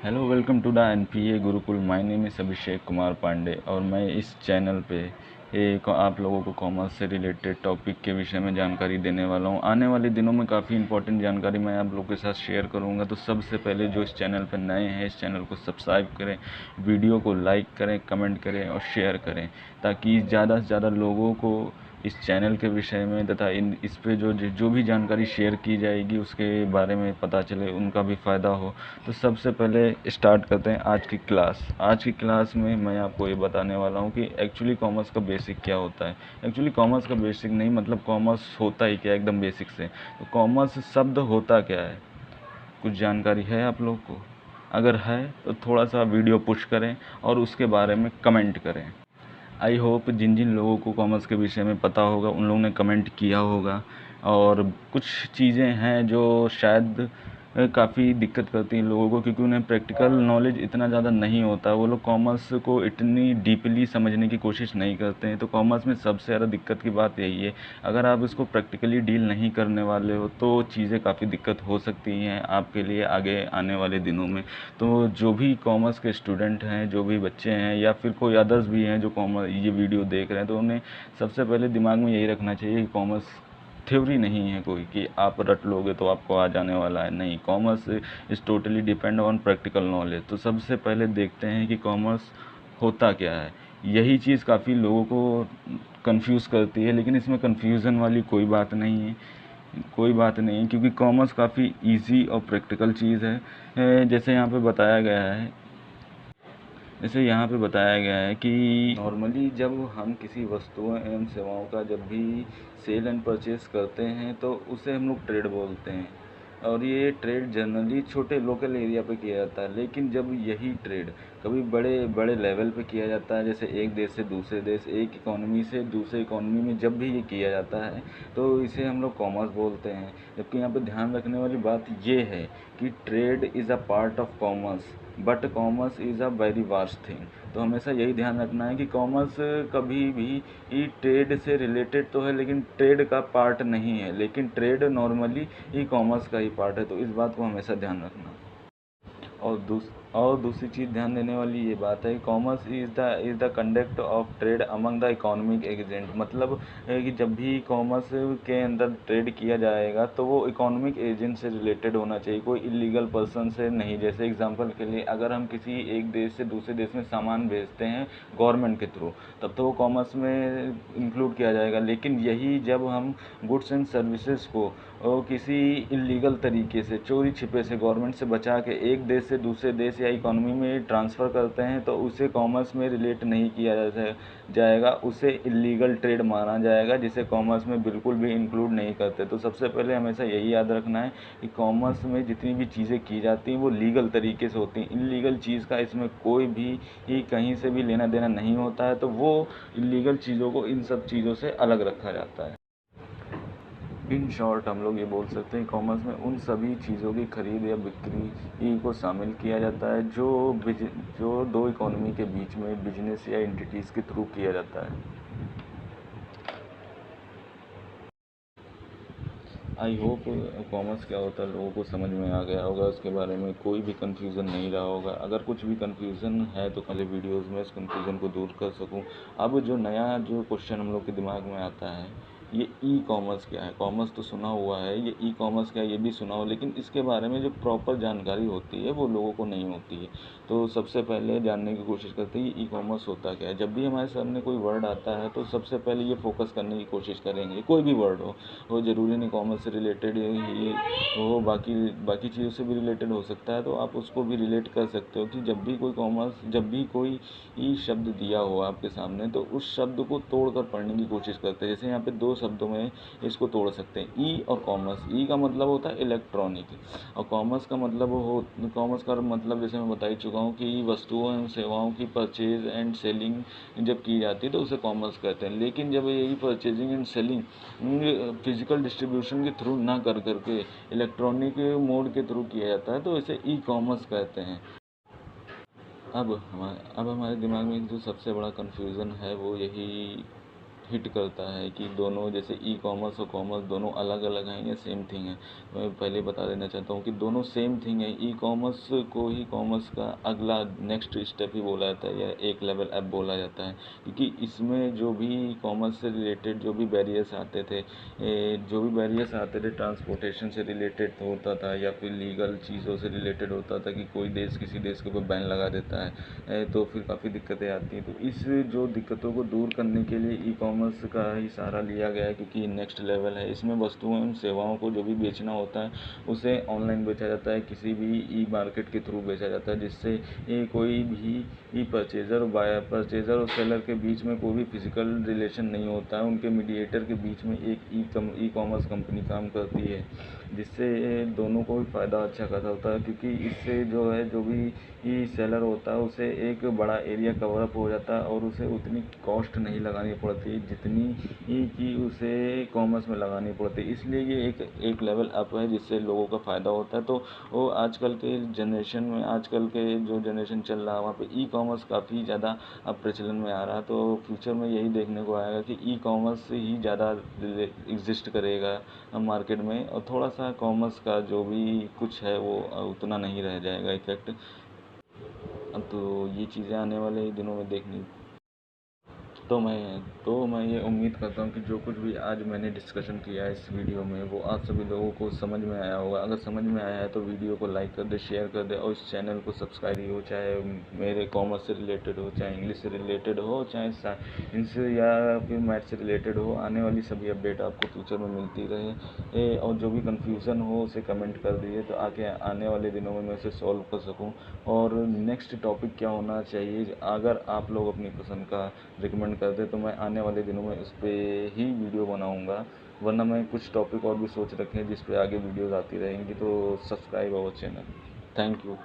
Hello, welcome to the NPA Gurukul. My name is Abhishek Kumar Pandey और मैं इस चैनल पे एक आप लोगों को कॉमर्स से रिलेटेड टॉपिक के विषय में जानकारी देने वाला हूँ। आने वाले दिनों में काफ़ी इंपॉर्टेंट जानकारी मैं आप लोगों के साथ शेयर करूँगा। तो सबसे पहले जो इस चैनल पर नए हैं, इस चैनल को सब्सक्राइब करें, वीडियो को लाइक करें, कमेंट करें और शेयर करें, ताकि ज़्यादा से ज़्यादा लोगों को इस चैनल के विषय में तथा इस पे जो भी जानकारी शेयर की जाएगी उसके बारे में पता चले, उनका भी फ़ायदा हो। तो सबसे पहले स्टार्ट करते हैं आज की क्लास। आज की क्लास में मैं आपको ये बताने वाला हूँ कि एक्चुअली कॉमर्स का बेसिक क्या होता है। एक्चुअली कॉमर्स का बेसिक नहीं, मतलब कॉमर्स होता ही क्या एकदम बेसिक से। तो कॉमर्स शब्द होता क्या है, कुछ जानकारी है आप लोग को? अगर है तो थोड़ा सा वीडियो पुश करें और उसके बारे में कमेंट करें। आई होप जिन जिन लोगों को कॉमर्स के विषय में पता होगा उन लोगों ने कमेंट किया होगा। और कुछ चीज़ें हैं जो शायद काफ़ी दिक्कत करती हैं लोगों को, क्योंकि उन्हें प्रैक्टिकल नॉलेज इतना ज़्यादा नहीं होता। वो लोग कॉमर्स को इतनी डीपली समझने की कोशिश नहीं करते हैं। तो कॉमर्स में सबसे ज़्यादा दिक्कत की बात यही है, अगर आप इसको प्रैक्टिकली डील नहीं करने वाले हो तो चीज़ें काफ़ी दिक्कत हो सकती हैं आपके लिए आगे आने वाले दिनों में। तो जो भी कॉमर्स के स्टूडेंट हैं, जो भी बच्चे हैं या फिर कोई अदर्स भी हैं जो कॉमर्स ये वीडियो देख रहे हैं, तो उन्हें सबसे पहले दिमाग में यही रखना चाहिए कि कॉमर्स थ्योरी नहीं है कोई कि आप रट लोगे तो आपको आ जाने वाला है। नहीं, commerce is totally depend on practical knowledge. तो सबसे पहले देखते हैं कि कॉमर्स होता क्या है। यही चीज़ काफ़ी लोगों को कंफ्यूज करती है, लेकिन इसमें कंफ्यूजन वाली कोई बात नहीं है, कोई बात नहीं, क्योंकि कॉमर्स काफ़ी इजी और प्रैक्टिकल चीज़ है। जैसे यहाँ पे बताया गया है कि नॉर्मली जब हम किसी वस्तुओं एवं सेवाओं का जब भी सेल एंड परचेस करते हैं तो उसे हम लोग ट्रेड बोलते हैं। और ये ट्रेड जनरली छोटे लोकल एरिया पे किया जाता है, लेकिन जब यही ट्रेड कभी बड़े बड़े लेवल पे किया जाता है, जैसे एक देश से दूसरे देश, एक इकोनॉमी से दूसरे इकोनॉमी में जब भी ये किया जाता है तो इसे हम लोग कॉमर्स बोलते हैं। जबकि यहाँ पे ध्यान रखने वाली बात ये है कि trade is a part of commerce, but commerce is a very vast thing. तो हमेशा यही ध्यान रखना है कि कॉमर्स कभी भी ट्रेड से रिलेटेड तो है, लेकिन ट्रेड का पार्ट नहीं है, लेकिन ट्रेड नॉर्मली ई कॉमर्स का ही पार्ट है। तो इस बात को हमेशा ध्यान रखना। और दूसरी चीज़ ध्यान देने वाली ये बात है, commerce is the conduct of trade among the economic agent. मतलब है कि जब भी कॉमर्स के अंदर ट्रेड किया जाएगा तो वो इकोनॉमिक एजेंट से रिलेटेड होना चाहिए, कोई इलीगल पर्सन से नहीं। जैसे एग्जांपल के लिए, अगर हम किसी एक देश से दूसरे देश में सामान भेजते हैं गवर्नमेंट के थ्रू, तब तो वो कॉमर्स में इंक्लूड किया जाएगा। लेकिन यही जब हम गुड्स एंड सर्विसेज को किसी इलीगल तरीके से चोरी छिपे से गवर्नमेंट से बचा के एक देश से दूसरे देश या इकोनॉमी में ट्रांसफ़र करते हैं तो उसे कॉमर्स में रिलेट नहीं किया जाएगा, उसे इलीगल ट्रेड माना जाएगा, जिसे कॉमर्स में बिल्कुल भी इंक्लूड नहीं करते। तो सबसे पहले हमेशा यही याद रखना है कि कॉमर्स में जितनी भी चीज़ें की जाती हैं वो लीगल तरीके से होती हैं। इलीगल चीज़ का इसमें कोई भी कहीं से भी लेना देना नहीं होता है। तो वो इलीगल चीज़ों को इन सब चीज़ों से अलग रखा जाता है। इन शॉर्ट हम लोग ये बोल सकते हैं कॉमर्स में उन सभी चीज़ों की खरीद या बिक्री को शामिल किया जाता है जो दो इकोनॉमी के बीच में बिजनेस या एंटिटीज़ के थ्रू किया जाता है। आई होप कॉमर्स क्या होता है लोगों को समझ में आ गया होगा, उसके बारे में कोई भी कन्फ्यूज़न नहीं रहा होगा। अगर कुछ भी कन्फ्यूज़न है तो अगले वीडियोज़ में इस कन्फ्यूज़न को दूर कर सकूं। अब जो नया जो क्वेश्चन हम लोग के दिमाग में आता है, ये ई कॉमर्स क्या है। कॉमर्स तो सुना हुआ है, ये ई कॉमर्स क्या है ये भी सुना हो, लेकिन इसके बारे में जो प्रॉपर जानकारी होती है वो लोगों को नहीं होती है। तो सबसे पहले जानने की कोशिश करते हैं ई कॉमर्स होता क्या है। जब भी हमारे सामने कोई वर्ड आता है तो सबसे पहले ये फोकस करने की कोशिश करेंगे, कोई भी वर्ड हो, वो ज़रूरी नहीं कॉमर्स से रिलेटेड ही हो, बाकी बाकी चीज़ों से भी रिलेटेड हो सकता है। तो आप उसको भी रिलेट कर सकते हो कि जब भी कोई ई शब्द दिया हो आपके सामने तो उस शब्द को तोड़ कर पढ़ने की कोशिश करते हैं। जैसे यहाँ पे दो शब्दों में इसको तोड़ सकते हैं, ई और कॉमर्स। ई का मतलब होता है इलेक्ट्रॉनिक, और कॉमर्स का मतलब जैसे मैं बता ही चुका हूँ कि वस्तुओं एवं सेवाओं की परचेज एंड सेलिंग जब की जाती है तो उसे कॉमर्स कहते हैं। लेकिन जब यही purchasing and selling physical distribution के थ्रू ना कर करके इलेक्ट्रॉनिक मोड के थ्रू किया जाता है तो इसे ई कॉमर्स कहते हैं। अब हमारे दिमाग में जो सबसे बड़ा कन्फ्यूज़न है वो यही हिट करता है कि दोनों जैसे ई कॉमर्स और कॉमर्स दोनों अलग अलग हैं या सेम थिंग है। मैं पहले बता देना चाहता हूँ कि दोनों सेम थिंग है। ई कॉमर्स को ही कॉमर्स का अगला नेक्स्ट स्टेप ही बोला जाता है या एक लेवल अप बोला जाता है, क्योंकि इसमें जो भी कॉमर्स से रिलेटेड जो भी बैरियर्स आते थे, ट्रांसपोर्टेशन से रिलेटेड होता था या फिर लीगल चीज़ों से रिलेटेड होता था कि कोई देश किसी देश के ऊपर बैन लगा देता है, तो फिर काफ़ी दिक्कतें आती हैं। तो इस जो दिक्कतों को दूर करने के लिए ई कॉमर्स का ही सहारा लिया गया है, क्योंकि नेक्स्ट लेवल है। इसमें वस्तुओं एवं सेवाओं को जो भी बेचना होता है उसे ऑनलाइन बेचा जाता है, किसी भी ई मार्केट के थ्रू बेचा जाता है, जिससे कोई भी ई परचेज़र और सेलर के बीच में कोई भी फिजिकल रिलेशन नहीं होता है। उनके मीडिएटर के बीच में एक ई कॉमर्स कंपनी काम करती है, जिससे दोनों को भी फ़ायदा अच्छा खासा होता है, क्योंकि इससे जो है जो भी ई सेलर होता है उसे एक बड़ा एरिया कवर अप हो जाता है और उसे उतनी कॉस्ट नहीं लगानी पड़ती जितनी कि उसे कॉमर्स में लगानी पड़ती है। इसलिए ये एक लेवल अप है जिससे लोगों का फ़ायदा होता है। तो वो आजकल के जनरेशन में, आजकल के जो जनरेशन चल रहा है वहाँ पे ई कॉमर्स काफ़ी ज़्यादा अब प्रचलन में आ रहा है। तो फ्यूचर में यही देखने को आएगा कि ई कॉमर्स ही ज़्यादा एग्जिस्ट करेगा मार्केट में, और थोड़ा सा कॉमर्स का जो भी कुछ है वो उतना नहीं रह जाएगा इफेक्ट। अब तो ये चीज़ें आने वाले दिनों में देखनी। तो मैं ये उम्मीद करता हूँ कि जो कुछ भी आज मैंने डिस्कशन किया है इस वीडियो में वो आप सभी लोगों को समझ में आया होगा। अगर समझ में आया है तो वीडियो को लाइक कर दे, शेयर कर दे, और इस चैनल को सब्सक्राइब हो, चाहे मेरे कॉमर्स से रिलेटेड हो, चाहे इंग्लिश से रिलेटेड हो, चाहे साइंस या फिर मैथ से रिलेटेड हो। आने वाली सभी अपडेट आपको फ्यूचर में मिलती रहे, और जो भी कन्फ्यूज़न हो उसे कमेंट कर दिए तो आने वाले दिनों में मैं उसे सॉल्व कर सकूँ। और नेक्स्ट टॉपिक क्या होना चाहिए अगर आप लोग अपनी पसंद का रिकमेंड करते तो मैं आने वाले दिनों में उस पर ही वीडियो बनाऊंगा। वरना मैं कुछ टॉपिक और भी सोच रखे हैं जिस पे आगे वीडियोस आती रहेंगी। तो subscribe our channel. Thank you.